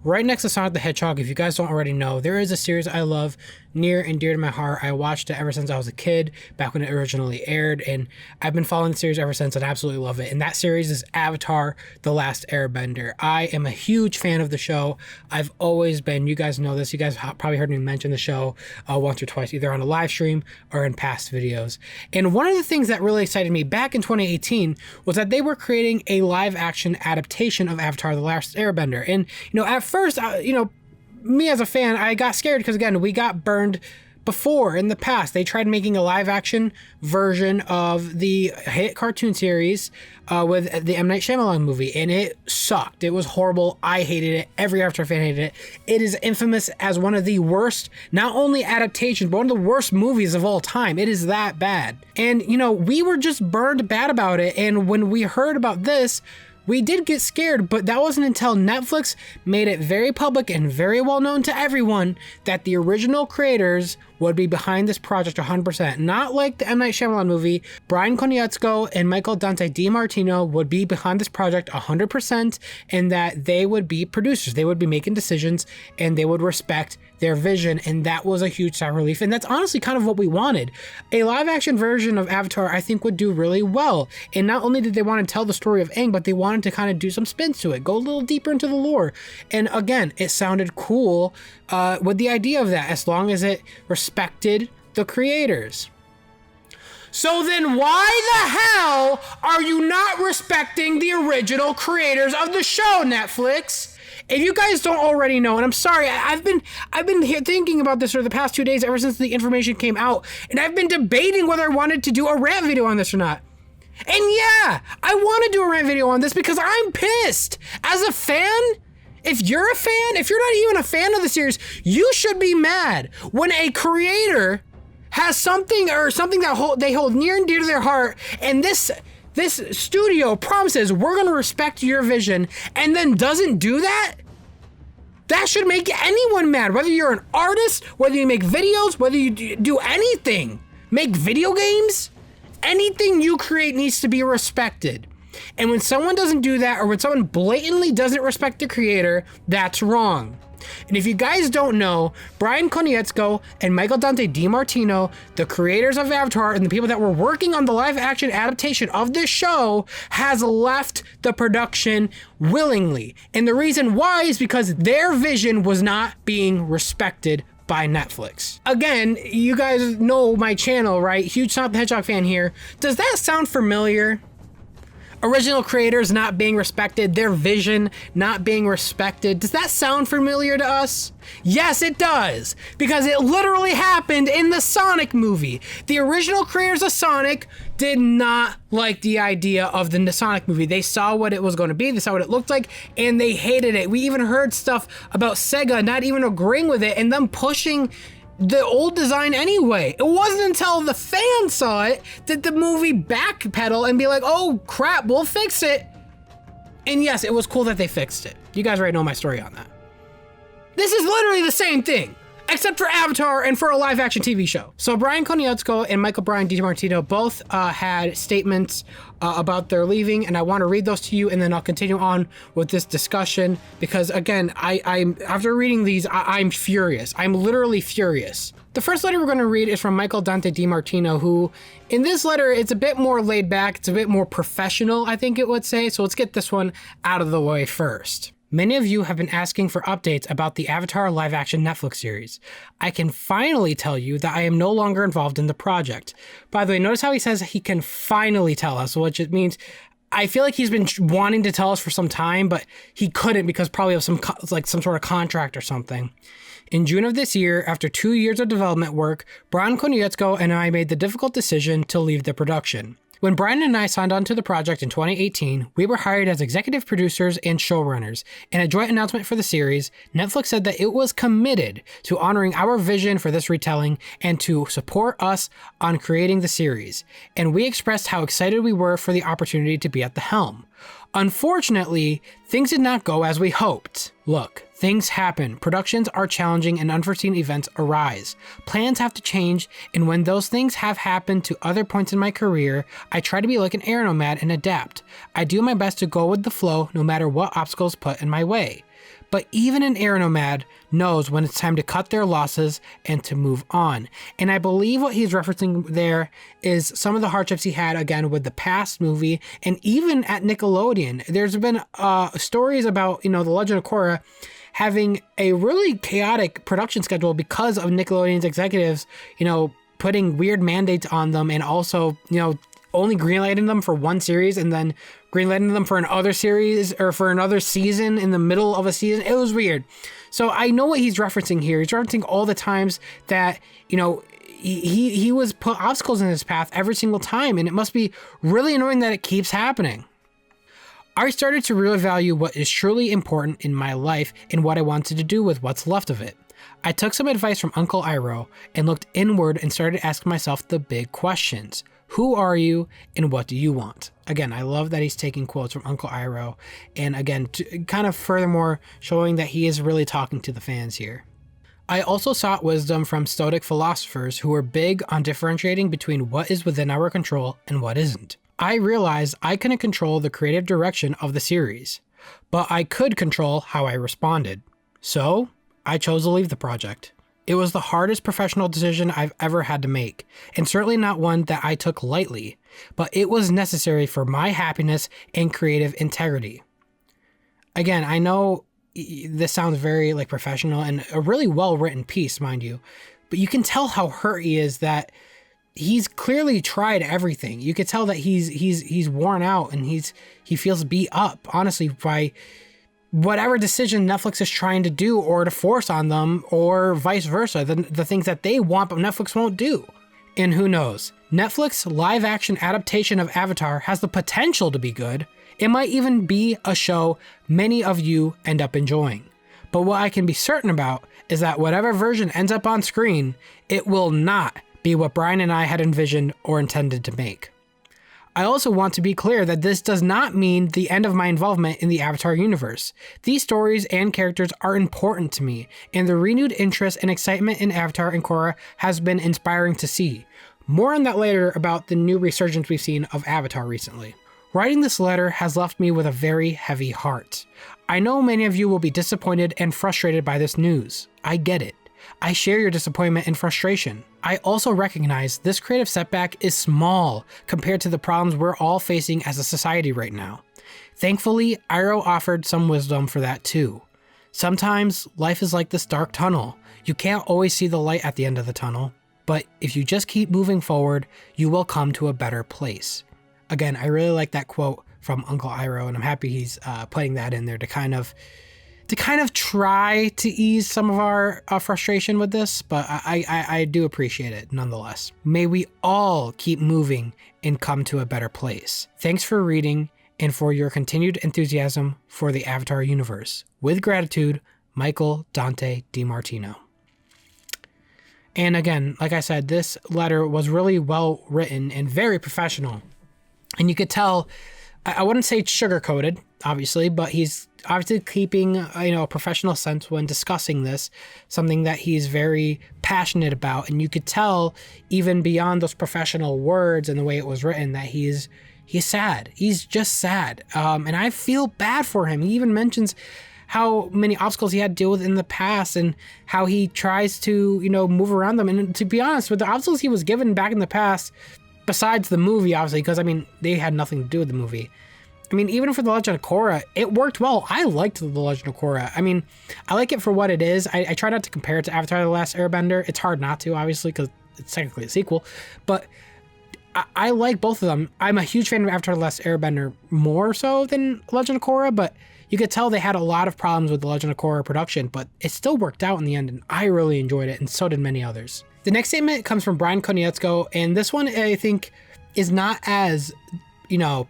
right next to Sonic the Hedgehog. If you guys don't already know, there is a series I love near and dear to my heart. I watched it ever since I was a kid, back when it originally aired, and I've been following the series ever since and absolutely love it. And that series is Avatar: The Last Airbender. I am a huge fan of the show. I've always been. You guys know this. You guys have probably heard me mention the show once or twice, either on a live stream or in past videos. And one of the things that really excited me back in 2018 was that they were creating a live action adaptation of Avatar: The Last Airbender. And, at first, me as a fan, I got scared because, again, we got burned before in the past. They tried making a live action version of the hit cartoon series with the M. Night Shyamalan movie, and it sucked. It was horrible. I hated it. Every Avatar fan hated it. It is infamous as one of the worst, not only adaptations, but one of the worst movies of all time. It is that bad. And, we were just burned bad about it. And when we heard about this, we did get scared, but that wasn't until Netflix made it very public and very well known to everyone that the original creators would be behind this project 100%. Not like the M. Night Shyamalan movie. Bryan Konietzko and Dante Dimartino would be behind this project 100%, and that they would be producers. They would be making decisions, and they would respect their vision, and that was a huge sigh of relief. And that's honestly kind of what we wanted. A live action version of Avatar, I think, would do really well. And not only did they want to tell the story of Aang, but they wanted to kind of do some spins to it, go a little deeper into the lore. And again, it sounded cool with the idea of that, as long as it respected the creators. So then why the hell are you not respecting the original creators of the show, Netflix? If you guys don't already know, and I'm sorry, I've been here thinking about this for the past 2 days ever since the information came out, and I've been debating whether I wanted to do a rant video on this or not. And yeah, I want to do a rant video on this because I'm pissed. As a fan, if you're a fan, if you're not even a fan of the series, you should be mad when a creator has something that they hold near and dear to their heart, and this studio promises we're going to respect your vision and then doesn't do that. That should make anyone mad, whether you're an artist, whether you make videos, whether you do anything, make video games, anything you create needs to be respected. And when someone doesn't do that, or when someone blatantly doesn't respect the creator, that's wrong. And if you guys don't know, Bryan Konietzko and Dante Dimartino, the creators of Avatar and the people that were working on the live action adaptation of this show, has left the production willingly. And the reason why is because their vision was not being respected by Netflix. Again, you guys know my channel, right? Huge Sonic the Hedgehog fan here. Does that sound familiar? Original creators not being respected, their vision not being respected. Does that sound familiar to us? Yes, it does, because it literally happened in the Sonic movie. The original creators of Sonic did not like the idea of the Sonic movie. They saw what it was going to be, they saw what it looked like, and they hated it. We even heard stuff about Sega not even agreeing with it and them pushing the old design anyway. It wasn't until the fans saw it that the movie backpedal and be like, oh crap, we'll fix it. And yes, it was cool that they fixed it. You guys already know my story on that. This is literally the same thing, except for Avatar and for a live action TV show. So Bryan Konietzko and Bryan Dimartino both had statements about their leaving, and I want to read those to you, and then I'll continue on with this discussion, because again, I'm after reading these, I'm furious. I'm literally furious. The first letter we're going to read is from Dante Dimartino, who in this letter, it's a bit more laid back, it's a bit more professional, I think it would say. So let's get this one out of the way first. Many of you have been asking for updates about the Avatar live-action Netflix series. I can finally tell you that I am no longer involved in the project. By the way, notice how he says he can finally tell us, which it means I feel like he's been wanting to tell us for some time, but he couldn't because probably of some sort of contract or something. In June of this year, after 2 years of development work, Bryan Konietzko and I made the difficult decision to leave the production. When Bryan and I signed on to the project in 2018, we were hired as executive producers and showrunners. In a joint announcement for the series, Netflix said that it was committed to honoring our vision for this retelling and to support us on creating the series. And we expressed how excited we were for the opportunity to be at the helm. Unfortunately, things did not go as we hoped. Look, things happen, productions are challenging, and unforeseen events arise. Plans have to change, and when those things have happened to other points in my career, I try to be like an air nomad and adapt. I do my best to go with the flow no matter what obstacles put in my way. but even an aeronomad knows when it's time to cut their losses and to move on. And I believe what he's referencing there is some of the hardships he had, again, with the past movie, and even at Nickelodeon. There's been stories about, The Legend of Korra having a really chaotic production schedule because of Nickelodeon's executives, putting weird mandates on them, and also, only greenlighting them for one series and then greenlighting them for another series or for another season in the middle of a season. It was weird. So I know what he's referencing here. He's referencing all the times that, he was put obstacles in his path every single time, and it must be really annoying that it keeps happening. I started to really value what is truly important in my life and what I wanted to do with what's left of it. I took some advice from Uncle Iroh and looked inward and started asking myself the big questions. Who are you and what do you want? Again, I love that he's taking quotes from Uncle Iroh, and again, kind of furthermore showing that he is really talking to the fans here. I also sought wisdom from Stoic philosophers who were big on differentiating between what is within our control and what isn't. I realized I couldn't control the creative direction of the series, but I could control how I responded. So, I chose to leave the project. It was the hardest professional decision I've ever had to make, and certainly not one that I took lightly, but it was necessary for my happiness and creative integrity. Again, I know this sounds very professional and a really well-written piece, mind you, but you can tell how hurt he is that he's clearly tried everything. You could tell that he's worn out and he feels beat up, honestly, by whatever decision Netflix is trying to do or to force on them, or vice versa, the things that they want but Netflix won't do. And who knows? Netflix live action adaptation of Avatar has the potential to be good. It might even be a show many of you end up enjoying. But what I can be certain about is that whatever version ends up on screen, it will not be what Bryan and I had envisioned or intended to make. I also want to be clear that this does not mean the end of my involvement in the Avatar universe. These stories and characters are important to me, and the renewed interest and excitement in Avatar and Korra has been inspiring to see. More on that later about the new resurgence we've seen of Avatar recently. Writing this letter has left me with a very heavy heart. I know many of you will be disappointed and frustrated by this news. I get it. I share your disappointment and frustration. I also recognize this creative setback is small compared to the problems we're all facing as a society right now. Thankfully, Iroh offered some wisdom for that too. Sometimes life is like this dark tunnel. You can't always see the light at the end of the tunnel, but if you just keep moving forward, you will come to a better place. Again, I really like that quote from Uncle Iroh, and I'm happy he's putting that in there to kind of try to ease some of our frustration with this, but I do appreciate it nonetheless. May we all keep moving and come to a better place. Thanks for reading and for your continued enthusiasm for the Avatar universe. With gratitude, Michael Dante Dimartino. And again, like I said, this letter was really well written and very professional. And you could tell, I wouldn't say sugar-coated, obviously, but he's obviously keeping a professional sense when discussing this, something that he's very passionate about. And you could tell, even beyond those professional words and the way it was written, that he's sad. He's just sad. And I feel bad for him. He even mentions how many obstacles he had to deal with in the past and how he tries to, move around them. And to be honest, with the obstacles he was given back in the past, besides the movie, obviously, because, they had nothing to do with the movie. Even for The Legend of Korra, it worked well. I liked The Legend of Korra. I like it for what it is. I try not to compare it to Avatar: The Last Airbender. It's hard not to, obviously, because it's technically a sequel. But I like both of them. I'm a huge fan of Avatar: The Last Airbender more so than Legend of Korra, but you could tell they had a lot of problems with The Legend of Korra production, but it still worked out in the end, and I really enjoyed it, and so did many others. The next statement comes from Bryan Konietzko, and this one I think is not as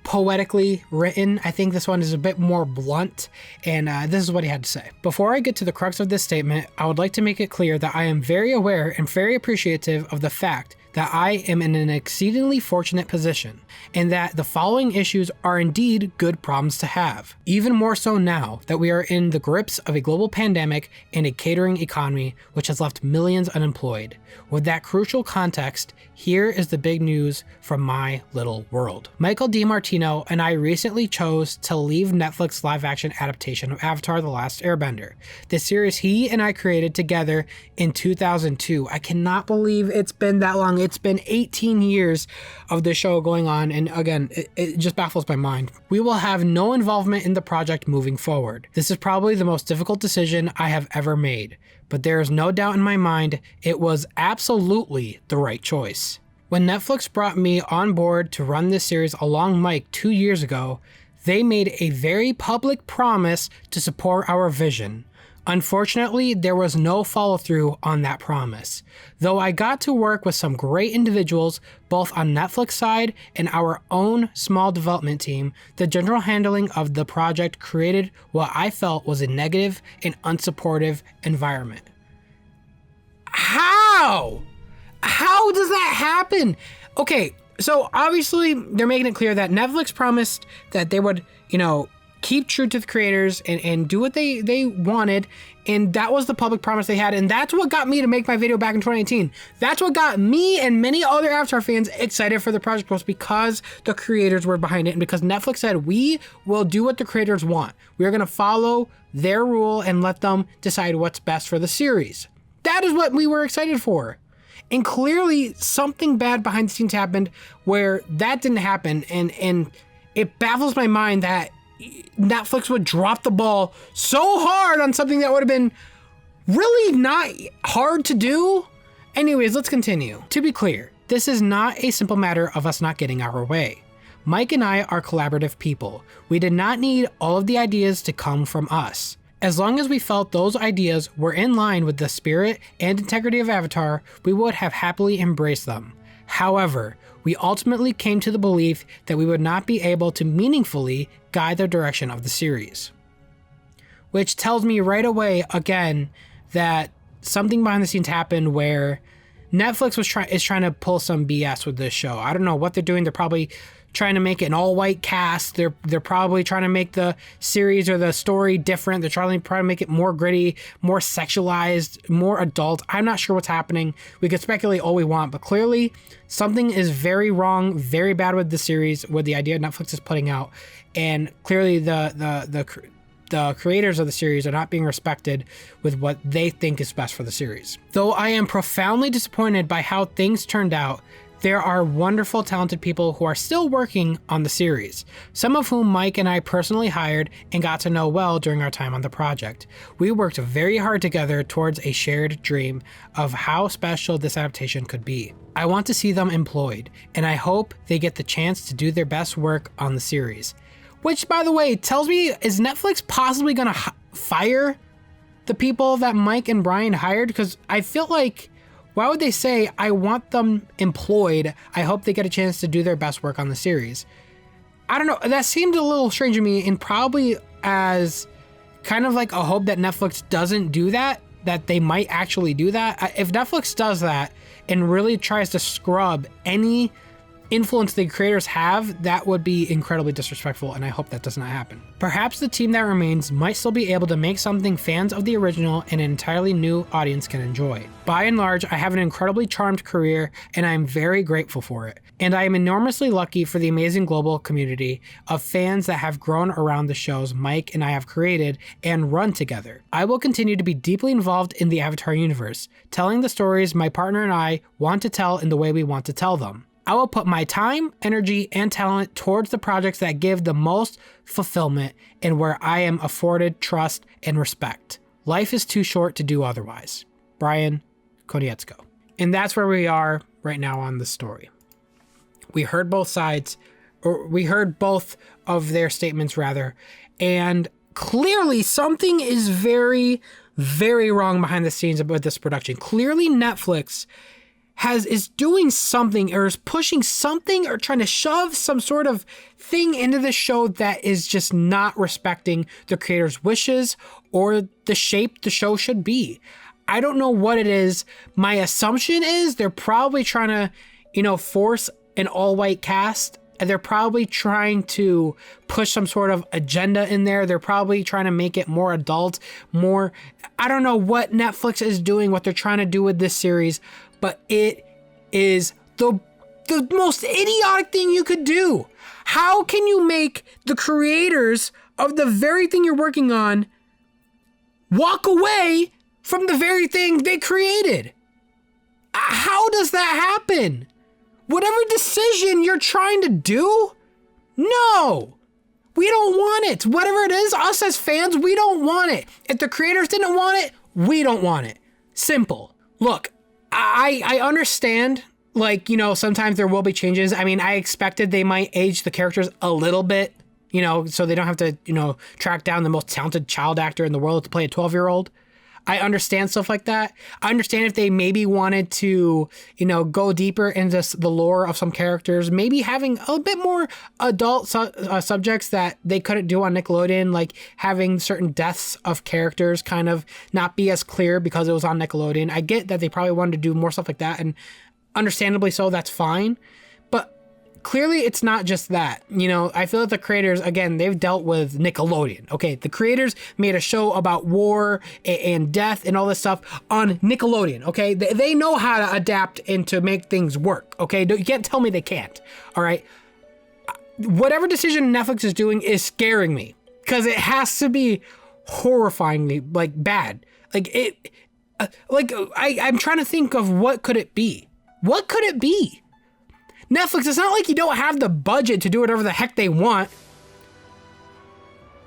poetically written. I think this one is a bit more blunt, and this is what he had to say. Before I get to the crux of this statement, I would like to make it clear that I am very aware and very appreciative of the fact that I am in an exceedingly fortunate position, and that the following issues are indeed good problems to have. Even more so now that we are in the grips of a global pandemic and a catering economy which has left millions unemployed. With that crucial context, here is the big news from my little world. Michael Dimartino and I recently chose to leave Netflix live-action adaptation of Avatar: The Last Airbender, the series he and I created together in 2002. I cannot believe it's been that long. It's been 18 years of this show going on, and again, it just baffles my mind. We will have no involvement in the project moving forward. This is probably the most difficult decision I have ever made, but there is no doubt in my mind it was absolutely the right choice. When Netflix brought me on board to run this series along Mike 2 years ago, they made a very public promise to support our vision. Unfortunately, there was no follow-through on that promise. Though I got to work with some great individuals, both on Netflix side and our own small development team, the general handling of the project created what I felt was a negative and unsupportive environment. How? How does that happen? Okay, so obviously they're making it clear that Netflix promised that they would, keep true to the creators and do what they wanted, and that was the public promise they had, and that's what got me to make my video back in 2018. That's what got me and many other Avatar fans excited for the project, was because the creators were behind it, and because Netflix said, we will do what the creators want. We are going to follow their rule and let them decide what's best for the series. That is what we were excited for. And clearly something bad behind the scenes happened where that didn't happen, and it baffles my mind that Netflix would drop the ball so hard on something that would have been really not hard to do. Anyways, let's continue. To be clear, this is not a simple matter of us not getting our way. Mike and I are collaborative people. We did not need all of the ideas to come from us. As long as we felt those ideas were in line with the spirit and integrity of Avatar, we would have happily embraced them. However, we ultimately came to the belief that we would not be able to meaningfully guide the direction of the series. Which tells me right away, again, that something behind the scenes happened where Netflix is trying to pull some BS with this show. I don't know what they're doing. They're probably trying to make it an all-white cast. They're probably trying to make the series or the story different. They're trying to make it more gritty, more sexualized, more adult. I'm not sure what's happening. We could speculate all we want, but clearly something is very wrong, very bad with the series, with the idea Netflix is putting out, and clearly the creators of the series are not being respected with what they think is best for the series. Though I am profoundly disappointed by how things turned out, there are wonderful, talented people who are still working on the series, some of whom Mike and I personally hired and got to know well during our time on the project. We worked very hard together towards a shared dream of how special this adaptation could be. I want to see them employed, and I hope they get the chance to do their best work on the series. Which, by the way, tells me, is Netflix possibly going to fire the people that Mike and Bryan hired? Because I feel like, why would they say, I want them employed, I hope they get a chance to do their best work on the series? I don't know, that seemed a little strange to me, and probably as kind of like a hope that Netflix doesn't do that they might actually do that. If Netflix does that and really tries to scrub any influence the creators have, that would be incredibly disrespectful, and I hope that does not happen. Perhaps the team that remains might still be able to make something fans of the original and an entirely new audience can enjoy. By and large, I have an incredibly charmed career, and I am very grateful for it. And I am enormously lucky for the amazing global community of fans that have grown around the shows Mike and I have created and run together. I will continue to be deeply involved in the Avatar universe, telling the stories my partner and I want to tell in the way we want to tell them. I will put my time, energy, and talent towards the projects that give the most fulfillment and where I am afforded trust and respect. Life is too short to do otherwise. Bryan, Konietzko. And that's where we are right now on the story. We heard both sides, or we heard both of their statements rather, and clearly something is very, very wrong behind the scenes about this production. Clearly Netflix is doing something, or is pushing something, or trying to shove some sort of thing into the show that is just not respecting the creator's wishes or the shape the show should be. I don't know what it is. My assumption is they're probably trying to, force an all-white cast. And they're probably trying to push some sort of agenda in there. They're probably trying to make it more adult, more... I don't know what Netflix is doing, what they're trying to do with this series, but it is the most idiotic thing you could do. How can you make the creators of the very thing you're working on walk away from the very thing they created? How does that happen? Whatever decision you're trying to do, no, we don't want it. Whatever it is, us as fans, we don't want it. If the creators didn't want it, we don't want it. Simple. Look, I understand, sometimes there will be changes. I mean, I expected they might age the characters a little bit, so they don't have to, track down the most talented child actor in the world to play a 12-year-old. I understand stuff like that. I understand if they maybe wanted to, go deeper into the lore of some characters, maybe having a bit more adult subjects that they couldn't do on Nickelodeon, like having certain deaths of characters kind of not be as clear because it was on Nickelodeon. I get that they probably wanted to do more stuff like that, and understandably so, that's fine. But clearly it's not just that. I feel that the creators, again, they've dealt with Nickelodeon. Okay, the creators made a show about war and death and all this stuff on Nickelodeon. Okay, they know how to adapt and to make things work. Okay, you can't tell me they can't. All right, whatever decision Netflix is doing is scaring me because it has to be horrifyingly bad. I'm trying to think of what could it be. What could it be? Netflix, it's not like you don't have the budget to do whatever the heck they want.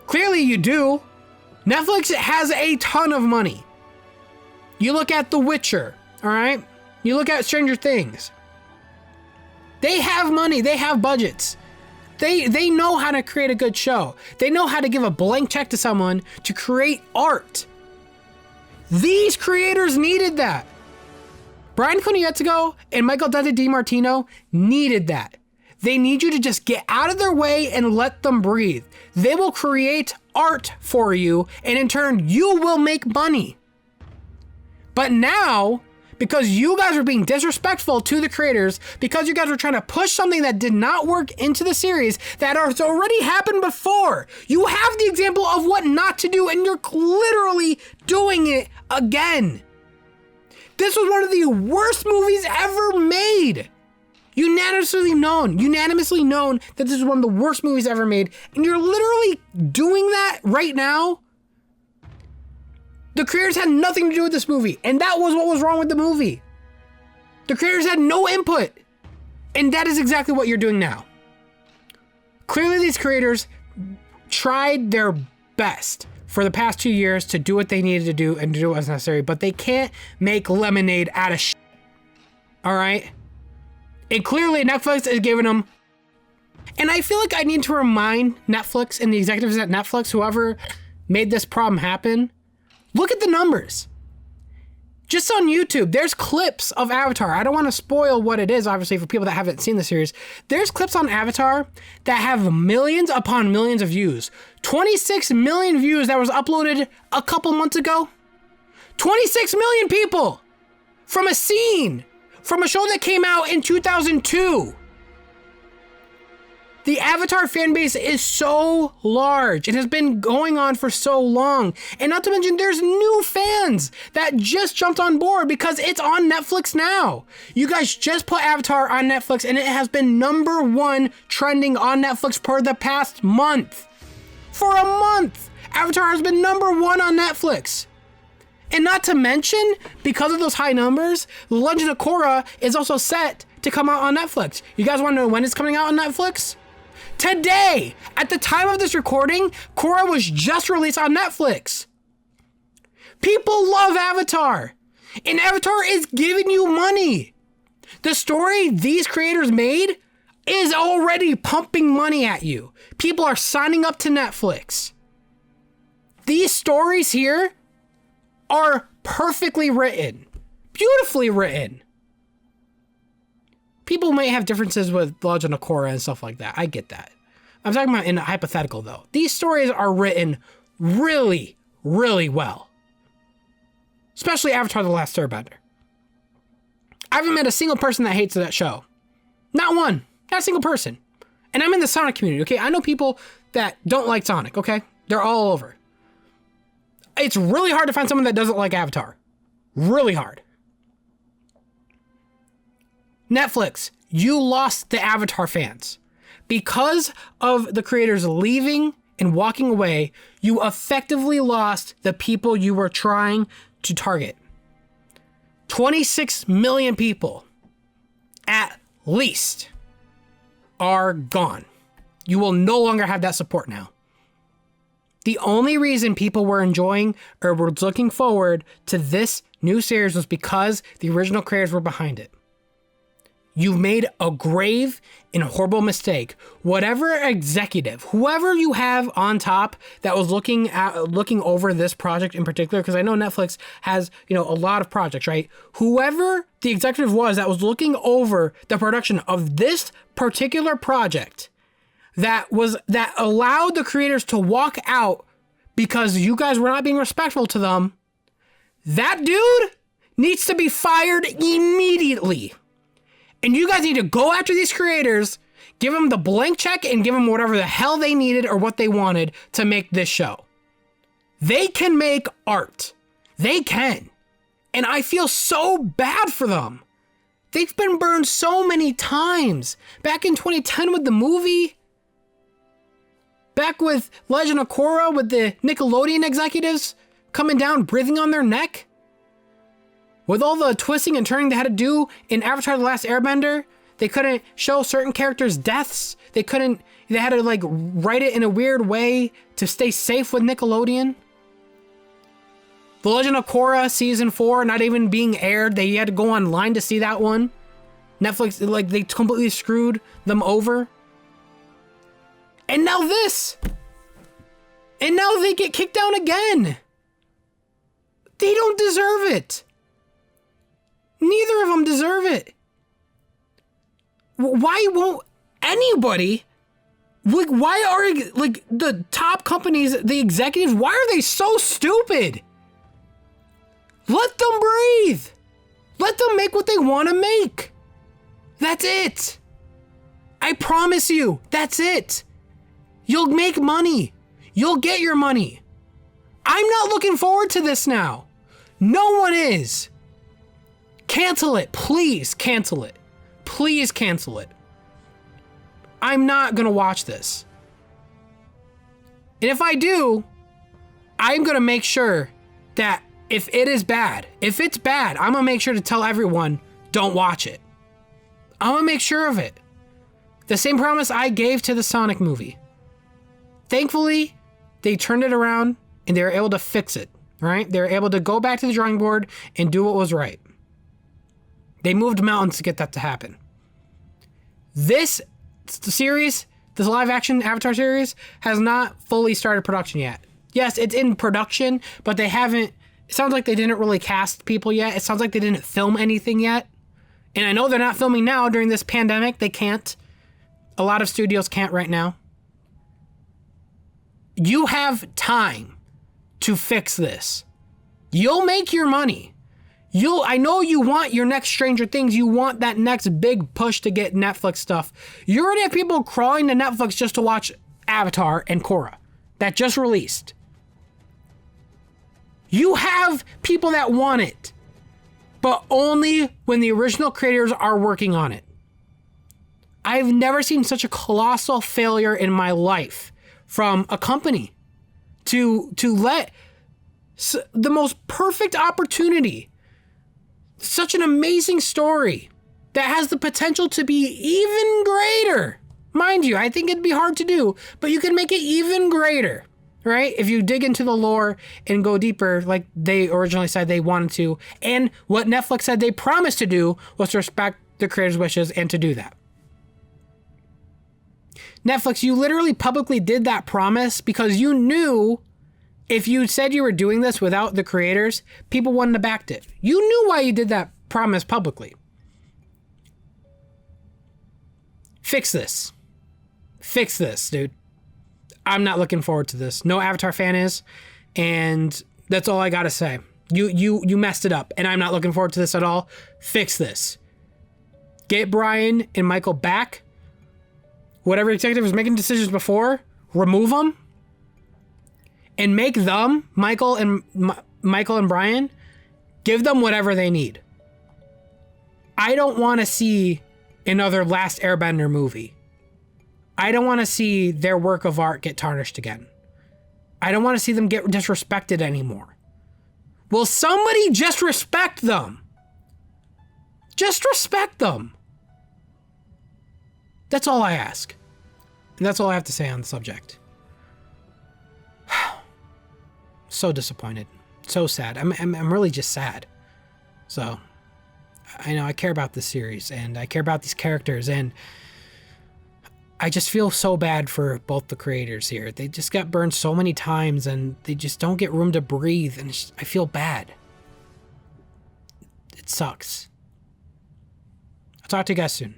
Clearly you do. Netflix has a ton of money. You look at The Witcher, all right? You look at Stranger Things. They have money. They have budgets. They know how to create a good show. They know how to give a blank check to someone to create art. These creators needed that. Bryan Konietzko and Dante Dimartino needed that. They need you to just get out of their way and let them breathe. They will create art for you, and in turn, you will make money. But now, because you guys are being disrespectful to the creators, because you guys were trying to push something that did not work into the series that has already happened before, you have the example of what not to do, and you're literally doing it again. This was one of the worst movies ever made. Unanimously known that this is one of the worst movies ever made. And you're literally doing that right now. The creators had nothing to do with this movie. And that was what was wrong with the movie. The creators had no input. And that is exactly what you're doing now. Clearly these creators tried their best for the past 2 years to do what they needed to do and to do what was necessary, but they can't make lemonade out of shit. All right? And clearly Netflix is giving them... And I feel like I need to remind Netflix and the executives at Netflix, whoever made this problem happen, look at the numbers. Just on YouTube, there's clips of Avatar. I don't want to spoil what it is, obviously, for people that haven't seen the series. There's clips on Avatar that have millions upon millions of views. 26 million views that was uploaded a couple months ago. 26 million people from a scene, from a show that came out in 2002. The Avatar fan base is so large. It has been going on for so long. And not to mention, there's new fans that just jumped on board because it's on Netflix now. You guys just put Avatar on Netflix and it has been #1 trending on Netflix for the past month. For a month, Avatar has been #1 on Netflix. And not to mention, because of those high numbers, The Legend of Korra is also set to come out on Netflix. You guys want to know when it's coming out on Netflix? Today, at the time of this recording, Korra was just released on Netflix. People love Avatar, and Avatar is giving you money. The story these creators made is already pumping money at you. People are signing up to Netflix. These stories here are perfectly written, beautifully written. People may have differences with The Legend of Korra and stuff like that. I get that. I'm talking about in a hypothetical, though. These stories are written really, really well. especially Avatar: The Last Airbender. I haven't met a single person that hates that show. Not one. Not a single person. And I'm in the Sonic community, okay? I know people that don't like Sonic, okay? They're all over. It's really hard to find someone that doesn't like Avatar. Really hard. Netflix, you lost the Avatar fans. Because of the creators leaving and walking away, you effectively lost the people you were trying to target. 26 million people, at least, are gone. You will no longer have that support now. The only reason people were enjoying or were looking forward to this new series was because the original creators were behind it. You've made a grave and horrible mistake. Whatever executive, whoever you have on top that was looking over this project in particular, because I know Netflix has, a lot of projects, right? Whoever the executive was that was looking over the production of this particular project that allowed the creators to walk out because you guys were not being respectful to them, that dude needs to be fired immediately. And you guys need to go after these creators, give them the blank check, and give them whatever the hell they needed or what they wanted to make this show. They can make art. They can. And I feel so bad for them. They've been burned so many times. Back in 2010 with the movie. Back with Legend of Korra with the Nickelodeon executives coming down, breathing on their neck. With all the twisting and turning they had to do in Avatar: The Last Airbender, they couldn't show certain characters' deaths. They had to write it in a weird way to stay safe with Nickelodeon. The Legend of Korra Season 4 not even being aired. They had to go online to see that one. Netflix, they completely screwed them over. And now this. And now they get kicked down again. They don't deserve it. Neither of them deserve it. Why won't anybody, why are, the top companies, the executives, why are they so stupid? Let them breathe. Let them make what they want to make. That's it. I promise you, that's it. You'll make money. You'll get your money. I'm not looking forward to this now. No one is. Cancel it. Please cancel it. Please cancel it. I'm not going to watch this. And if I do, I'm going to make sure that if it's bad, I'm going to make sure to tell everyone, don't watch it. I'm going to make sure of it. The same promise I gave to the Sonic movie. Thankfully, they turned it around and they were able to fix it, right? They were able to go back to the drawing board and do what was right. They moved mountains to get that to happen. This series, this live action Avatar series, has not fully started production yet. Yes, it's in production, but they haven't, it sounds like they didn't really cast people yet. It sounds like they didn't film anything yet. And I know they're not filming now during this pandemic. They can't. A lot of studios can't right now. You have time to fix this. You'll make your money. I know you want your next Stranger Things. You want that next big push to get Netflix stuff. You already have people crawling to Netflix just to watch Avatar and Korra that just released. You have people that want it, but only when the original creators are working on it. I've never seen such a colossal failure in my life from a company to let the most perfect opportunity, such an amazing story that has the potential to be even greater. Mind you, I think it'd be hard to do, but you can make it even greater, right? If you dig into the lore and go deeper like they originally said they wanted to, and what Netflix said they promised to do was to respect the creators' wishes and to do that. Netflix, you literally publicly did that promise because you knew if you said you were doing this without the creators, people wouldn't have backed it. You knew why you did that promise publicly. Fix this. Fix this, dude. I'm not looking forward to this. No Avatar fan is, and that's all I gotta say. You messed it up, and I'm not looking forward to this at all. Fix this. Get Bryan and Michael back. Whatever executive was making decisions before, remove them. And make them, Michael and Bryan, give them whatever they need. I don't want to see another Last Airbender movie. I don't want to see their work of art get tarnished again. I don't want to see them get disrespected anymore. Will somebody just respect them? Just respect them. That's all I ask. And that's all I have to say on the subject. So disappointed. So sad. I'm really just sad. So, I know I care about this series, and I care about these characters, and I just feel so bad for both the creators here. They just got burned so many times, and they just don't get room to breathe, and I feel bad. It sucks. I'll talk to you guys soon.